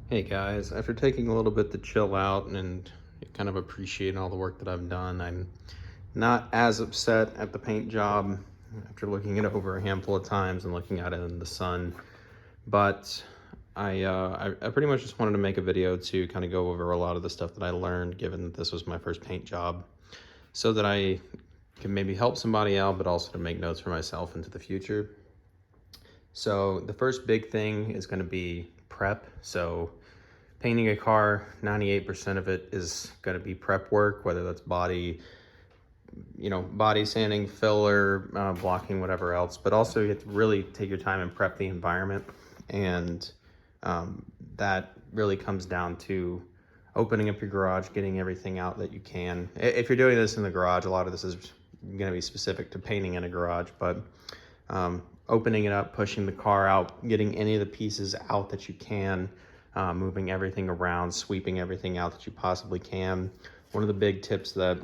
Hey guys, after taking a little bit to chill out and kind of appreciating all the work that I've done, I'm not as upset at the paint job after looking it over a handful of times and looking at it in the sun. But I pretty much just wanted to make a video to kind of go over a lot of the stuff that I learned, given that this was my first paint job, so that I can maybe help somebody out, but also to make notes for myself into the future. So the first big thing is going to be prep. So painting a car, 98% of it is going to be prep work, whether that's body, body sanding, filler, blocking, whatever else. But also you have to really take your time and prep the environment. And that really comes down to opening up your garage, getting everything out that you can. If you're doing this in the garage, a lot of this is going to be specific to painting in a garage, but opening it up, pushing the car out, getting any of the pieces out that you can, moving everything around, sweeping everything out that you possibly can. One of the big tips that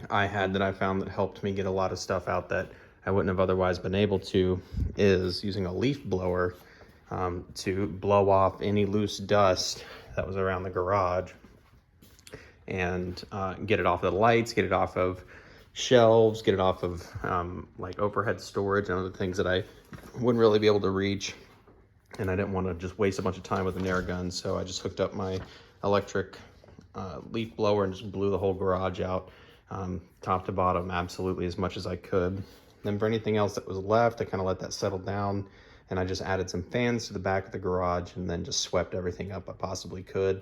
I had that I found that helped me get a lot of stuff out that I wouldn't have otherwise been able to is using a leaf blower to blow off any loose dust that was around the garage and get it off of the lights, get it off of shelves, get it off of like overhead storage and other things that I wouldn't really be able to reach. And I didn't want to just waste a bunch of time with an air gun, so I just hooked up my electric leaf blower and just blew the whole garage out, top to bottom, absolutely as much as I could. Then for anything else that was left, I kind of let that settle down, and I just added some fans to the back of the garage and then just swept everything up I possibly could.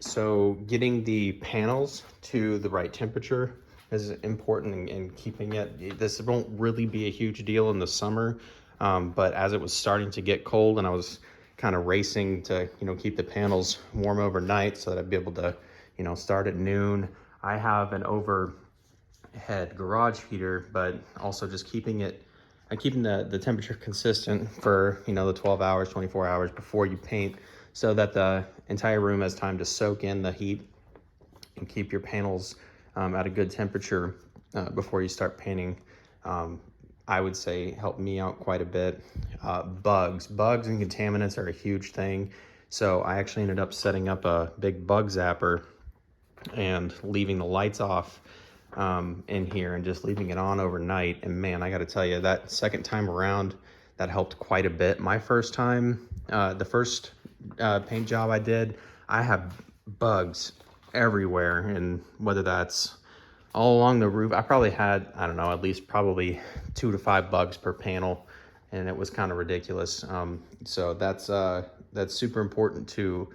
So getting the panels to the right temperature is important, and keeping it, this won't really be a huge deal in the summer, but as it was starting to get cold and I was kind of racing to, keep the panels warm overnight so that I'd be able to, start at noon. I have an overhead garage heater, but also just keeping the temperature consistent for, the 12 hours, 24 hours before you paint, so that the entire room has time to soak in the heat and keep your panels at a good temperature before you start painting. I would say help me out quite a bit. Bugs and contaminants are a huge thing. So I actually ended up setting up a big bug zapper and leaving the lights off in here and just leaving it on overnight. And man, I got to tell you, that second time around, that helped quite a bit. My first time, the first paint job I did, I have bugs everywhere, and whether that's all along the roof, I probably had, I don't know, at least probably 2 to 5 bugs per panel, and it was kind of ridiculous. So that's super important to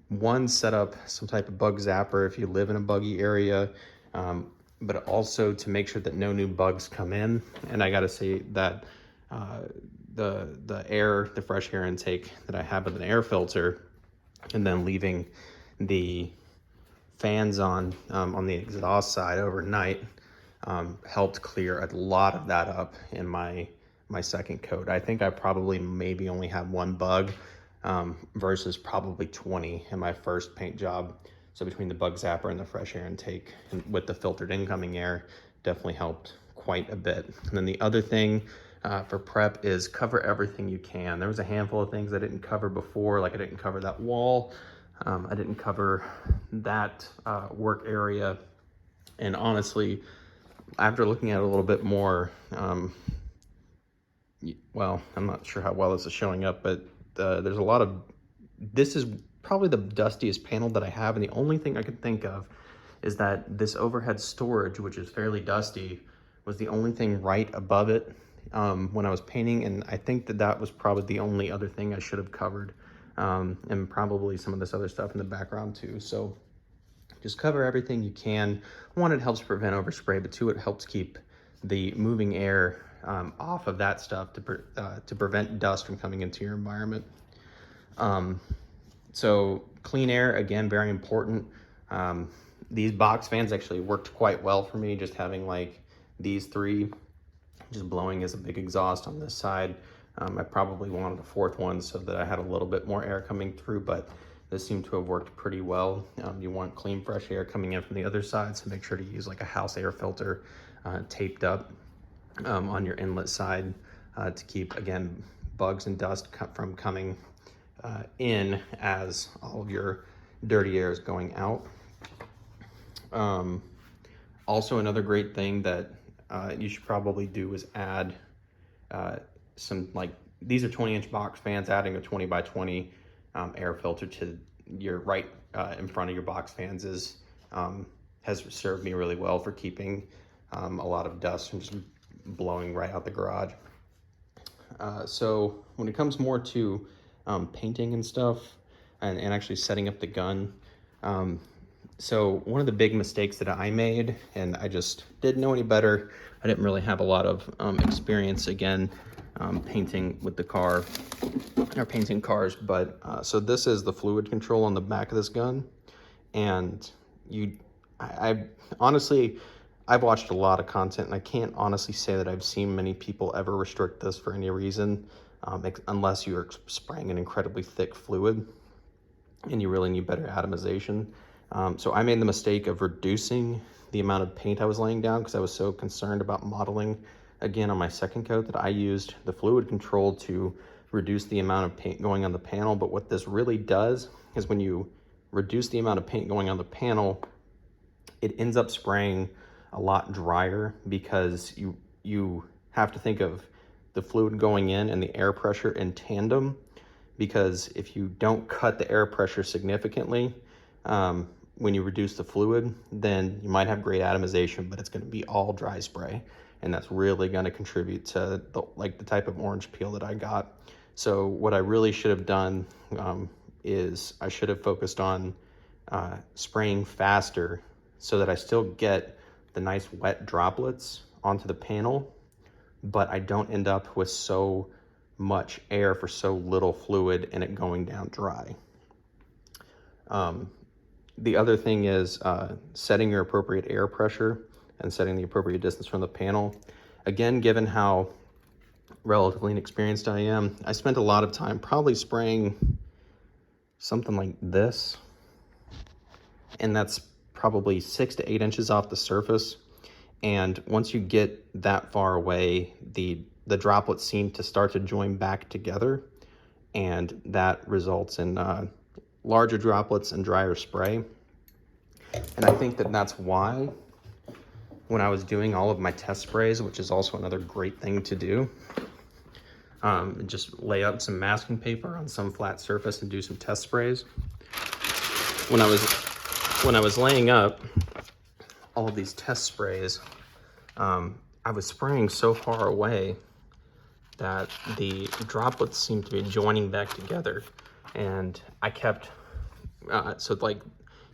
one, set up some type of bug zapper if you live in a buggy area, but also to make sure that no new bugs come in. And I gotta say that the fresh air intake that I have with an air filter, and then leaving the fans on the exhaust side overnight, helped clear a lot of that up in my second coat. I think I probably maybe only had 1 bug versus probably 20 in my first paint job. So between the bug zapper and the fresh air intake and with the filtered incoming air, definitely helped quite a bit. And then the other thing for prep is cover everything you can. There was a handful of things I didn't cover before, like I didn't cover that wall, I didn't cover that work area. And honestly, after looking at it a little bit more, well, I'm not sure how well this is showing up, but there's a lot of, this is probably the dustiest panel that I have, and the only thing I could think of is that this overhead storage, which is fairly dusty, was the only thing right above it when I was painting, and I think that was probably the only other thing I should have covered, and probably some of this other stuff in the background too. So just cover everything you can. 1, it helps prevent overspray, but 2, it helps keep the moving air off of that stuff to prevent dust from coming into your environment. So clean air, again, very important. These box fans actually worked quite well for me, just having like these 3 just blowing as a big exhaust on this side. I probably wanted a 4th one so that I had a little bit more air coming through, but this seemed to have worked pretty well. You want clean, fresh air coming in from the other side, so make sure to use like a house air filter taped up on your inlet side to keep, again, bugs and dust from coming in as all of your dirty air is going out. Also, another great thing that you should probably do is add some, like, these are 20-inch box fans. Adding a 20 by 20 air filter to your right in front of your box fans has served me really well for keeping a lot of dust from just blowing right out the garage. So when it comes more to painting and stuff, and actually setting up the gun, so one of the big mistakes that I made, and I just didn't know any better, I didn't really have a lot of experience, again, painting with the car, or painting cars, but so this is the fluid control on the back of this gun. And I honestly, I've watched a lot of content, and I can't honestly say that I've seen many people ever restrict this for any reason, unless you're spraying an incredibly thick fluid and you really need better atomization. So I made the mistake of reducing the amount of paint I was laying down because I was so concerned about modeling again on my second coat that I used the fluid control to reduce the amount of paint going on the panel. But what this really does is when you reduce the amount of paint going on the panel, it ends up spraying a lot drier, because you have to think of the fluid going in and the air pressure in tandem, because if you don't cut the air pressure significantly when you reduce the fluid, then you might have great atomization, but it's going to be all dry spray, and that's really going to contribute to the type of orange peel that I got. So what I really should have done is I should have focused on spraying faster so that I still get the nice wet droplets onto the panel, but I don't end up with so much air for so little fluid and it going down dry. The other thing is setting your appropriate air pressure and setting the appropriate distance from the panel. Again, given how relatively inexperienced I am, I spent a lot of time probably spraying something like this, and that's probably 6 to 8 inches off the surface. And once you get that far away, the droplets seem to start to join back together, and that results in larger droplets and drier spray. And I think that that's why when I was doing all of my test sprays, which is also another great thing to do, just lay up some masking paper on some flat surface and do some test sprays. When I was laying up all of these test sprays, I was spraying so far away that the droplets seemed to be joining back together, and I kept so like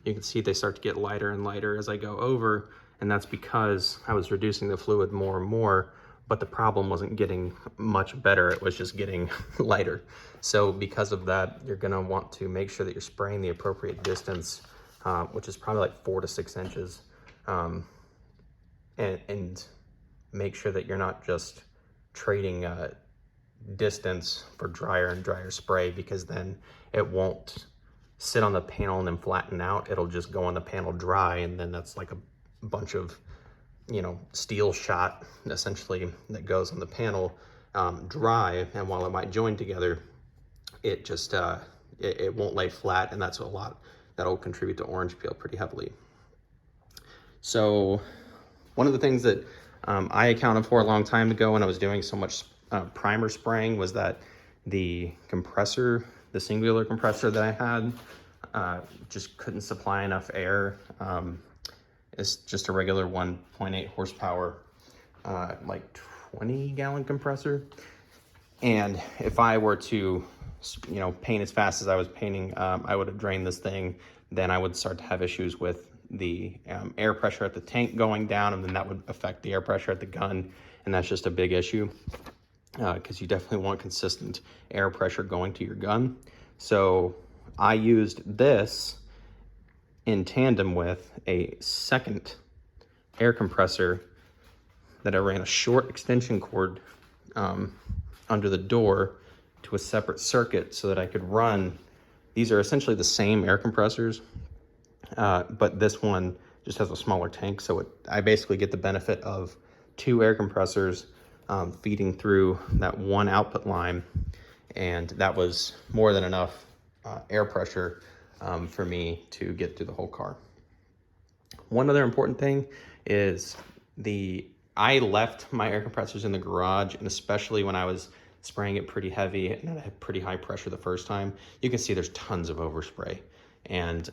you can see they start to get lighter and lighter as I go over, and that's because I was reducing the fluid more and more, but the problem wasn't getting much better, it was just getting lighter. So because of that, you're gonna want to make sure that you're spraying the appropriate distance, which is probably like 4 to 6 inches, and make sure that you're not just trading distance for drier and drier spray, because then it won't sit on the panel and then flatten out. It'll just go on the panel dry, and then that's like a bunch of, you know, steel shot essentially that goes on the panel dry, and while it might join together, it just it won't lay flat, and that's a lot that'll contribute to orange peel pretty heavily. So one of the things that I accounted for a long time ago when I was doing so much primer spraying was that the compressor, the singular compressor that I had, just couldn't supply enough air. It's just a regular 1.8 horsepower, like 20-gallon compressor. And if I were to, you know, paint as fast as I was painting, I would have drained this thing. Then I would start to have issues with the air pressure at the tank going down, and then that would affect the air pressure at the gun, and that's just a big issue, because you definitely want consistent air pressure going to your gun. So I used this in tandem with a second air compressor that I ran a short extension cord under the door to a separate circuit so that I could run. These are essentially the same air compressors, but this one just has a smaller tank, so I basically get the benefit of 2 air compressors feeding through that one output line, and that was more than enough air pressure for me to get through the whole car. One other important thing is I left my air compressors in the garage, and especially when I was spraying it pretty heavy and I had pretty high pressure the first time, you can see there's tons of overspray. And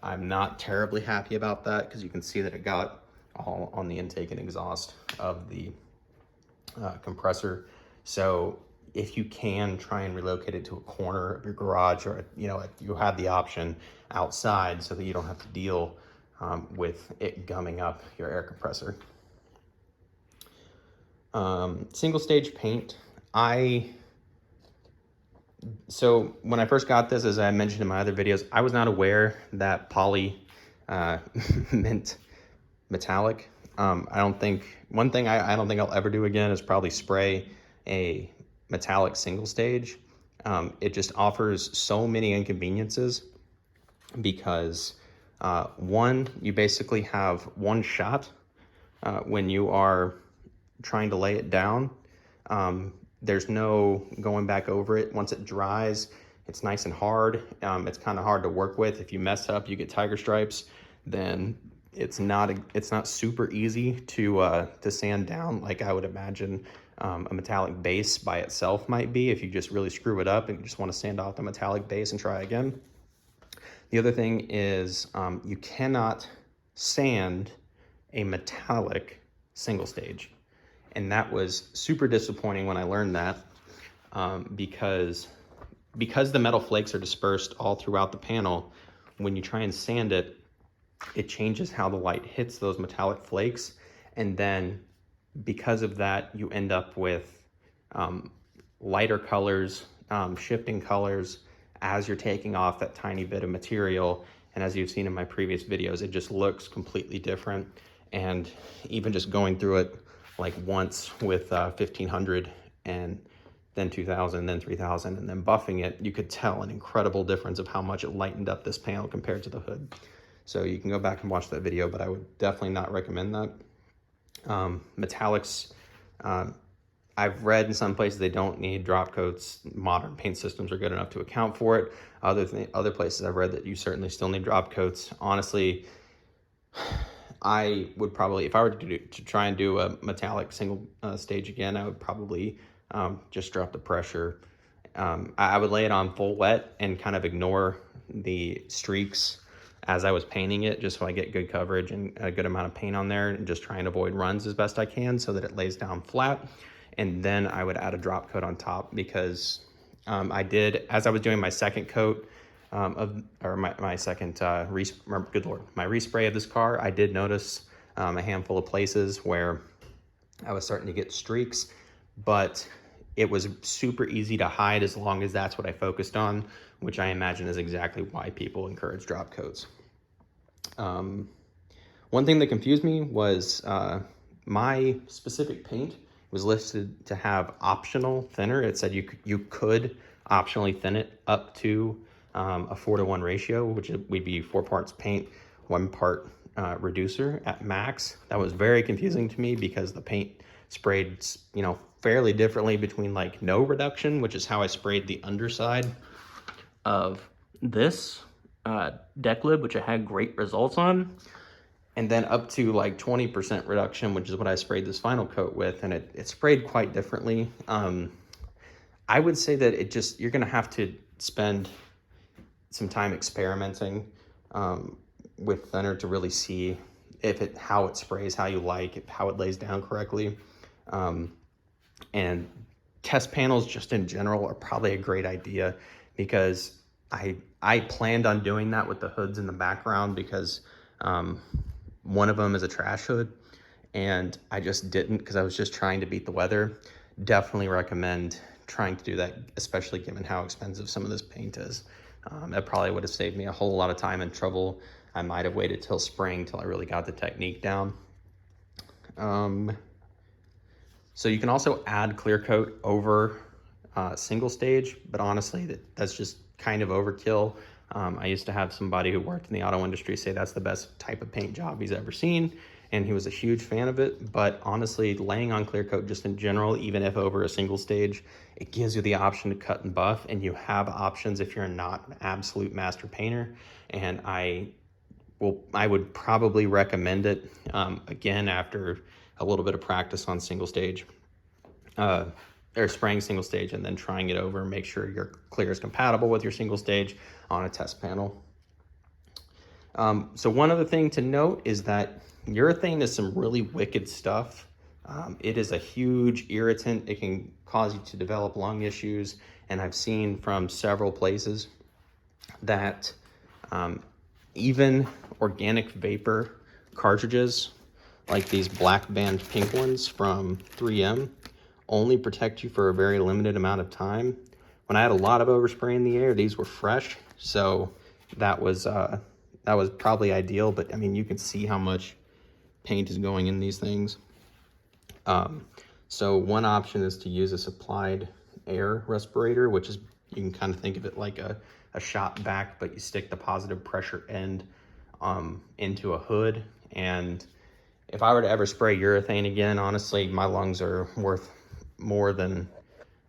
I'm not terribly happy about that, because you can see that it got all on the intake and exhaust of the compressor. So if you can, try and relocate it to a corner of your garage, or you have the option outside, so that you don't have to deal with it gumming up your air compressor. Single stage paint. So when I first got this, as I mentioned in my other videos, I was not aware that poly meant metallic. One thing I don't think I'll ever do again is probably spray a metallic single stage. It just offers so many inconveniences, because one, you basically have one shot when you are trying to lay it down. There's no going back over it. Once it dries, it's nice and hard. It's kind of hard to work with. If you mess up, you get tiger stripes, then it's not super easy to sand down, like I would imagine a metallic base by itself might be, if you just really screw it up and you just want to sand off the metallic base and try again. The other thing is you cannot sand a metallic single stage. And that was super disappointing when I learned that, because the metal flakes are dispersed all throughout the panel. When you try and sand it, it changes how the light hits those metallic flakes. And then because of that, you end up with lighter colors, shifting colors as you're taking off that tiny bit of material. And as you've seen in my previous videos, it just looks completely different. And even just going through it like once with 1500 and then 2000, then 3000, and then buffing it, you could tell an incredible difference of how much it lightened up this panel compared to the hood. So you can go back and watch that video, but I would definitely not recommend that. Metallics, I've read in some places they don't need drop coats. Modern paint systems are good enough to account for it. Other places I've read that you certainly still need drop coats. Honestly, I would probably, if I were to try and do a metallic single stage again, I would probably just drop the pressure. I would lay it on full wet and kind of ignore the streaks as I was painting it, just so I get good coverage and a good amount of paint on there, and just try and avoid runs as best I can so that it lays down flat. And then I would add a drop coat on top, because I did, as I was doing my second coat, my second respray of this car, I did notice a handful of places where I was starting to get streaks, but it was super easy to hide as long as that's what I focused on, which I imagine is exactly why people encourage drop coats. One thing that confused me was my specific paint was listed to have optional thinner. It said you could optionally thin it up to a 4:1 ratio, which would be 4 parts paint, 1 part reducer at max. That was very confusing to me, because the paint sprayed, fairly differently between like no reduction, which is how I sprayed the underside of this deck lid, which I had great results on, and then up to like 20% reduction, which is what I sprayed this final coat with, and it sprayed quite differently. I would say that you're gonna have to spend some time experimenting with thinner to really see how it sprays, how you like it, how it lays down correctly. And test panels just in general are probably a great idea, because I planned on doing that with the hoods in the background, because one of them is a trash hood, and I just didn't, because I was just trying to beat the weather. Definitely recommend trying to do that, especially given how expensive some of this paint is. That probably would have saved me a whole lot of time and trouble. I might have waited till spring till I really got the technique down. So you can also add clear coat over single stage, but honestly, that's just kind of overkill. I used to have somebody who worked in the auto industry say that's the best type of paint job he's ever seen, and he was a huge fan of it. But honestly, laying on clear coat just in general, even if over a single stage, it gives you the option to cut and buff, and you have options if you're not an absolute master painter. And I would probably recommend it, again, after a little bit of practice on single stage, or spraying single stage, and then trying it over, make sure your clear is compatible with your single stage on a test panel. So one other thing to note is that urethane is some really wicked stuff. It is a huge irritant. It can cause you to develop lung issues, and I've seen from several places that even organic vapor cartridges, like these black band pink ones from 3M, only protect you for a very limited amount of time. When I had a lot of overspray in the air, these were fresh, so that was probably ideal. But I mean, you can see how much paint is going in these things. So one option is to use a supplied air respirator, which is, you can kind of think of it like a shop vac, but you stick the positive pressure end into a hood. And if I were to ever spray urethane again, honestly, my lungs are worth more than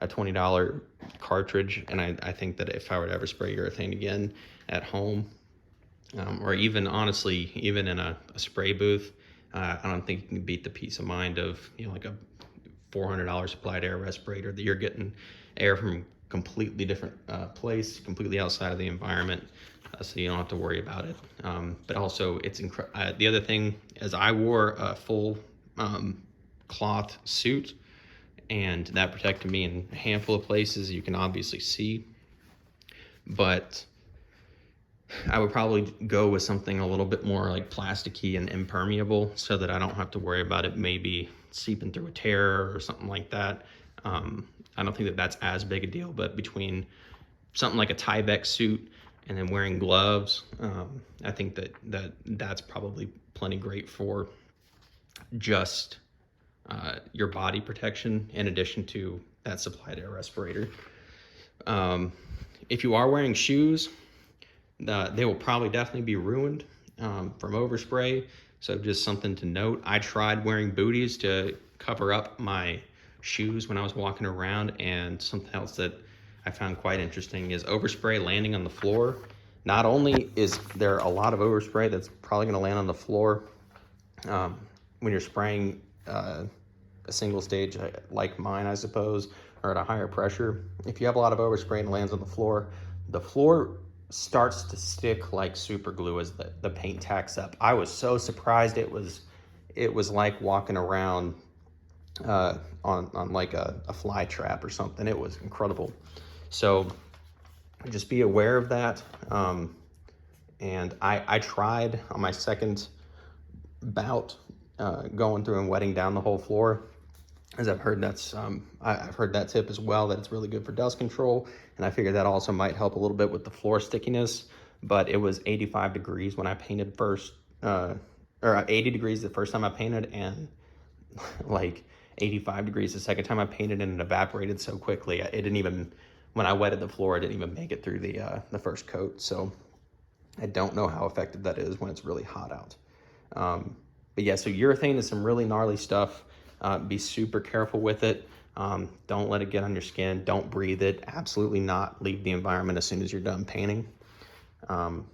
a $20 cartridge. And I think that if I were to ever spray urethane again at home, or even honestly, even in a spray booth, I don't think you can beat the peace of mind of, like a $400 supplied air respirator, that you're getting air from completely different place, completely outside of the environment, so you don't have to worry about it. But also, it's the other thing is, I wore a full cloth suit, and that protected me in a handful of places you can obviously see. But I would probably go with something a little bit more like plasticky and impermeable, so that I don't have to worry about it maybe seeping through a tear or something like that. I don't think that that's as big a deal, but between something like a Tyvek suit and then wearing gloves, I think that's probably plenty great for just your body protection, in addition to that supplied air respirator. If you are wearing shoes, they will probably definitely be ruined from overspray. So just something to note. I tried wearing booties to cover up my shoes when I was walking around, and something else that I found quite interesting is overspray landing on the floor. Not only is there a lot of overspray that's probably going to land on the floor when you're spraying a single stage like mine, I suppose, or at a higher pressure. If you have a lot of overspray and it lands on the floor starts to stick like super glue as the paint tacks up. I was so surprised. It was like walking around on like a fly trap or something. It was incredible. So just be aware of that. And I tried on my second bout going through and wetting down the whole floor, as I've heard I've heard that tip as well, that it's really good for dust control, and I figured that also might help a little bit with the floor stickiness. But it was 85 degrees when I painted first, or 80 degrees the first time I painted, and like 85 degrees the second time I painted, and it evaporated so quickly. It didn't even, when I wetted the floor, I didn't even make it through the first coat. So I don't know how effective that is when it's really hot out. But yeah, so urethane is some really gnarly stuff. Be super careful with it. Don't let it get on your skin. Don't breathe it. Absolutely not. Leave the environment as soon as you're done painting. And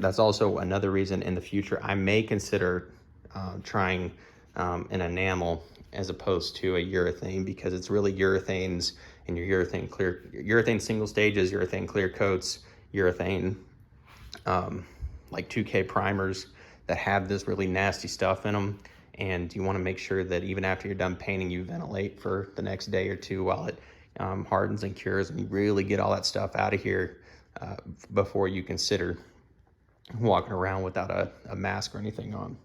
that's also another reason in the future I may consider trying an enamel as opposed to a urethane, because it's really urethanes and your urethane single stages, urethane clear coats, urethane like 2K primers that have this really nasty stuff in them. And you want to make sure that even after you're done painting, you ventilate for the next day or two while it hardens and cures, and you really get all that stuff out of here before you consider walking around without a mask or anything on.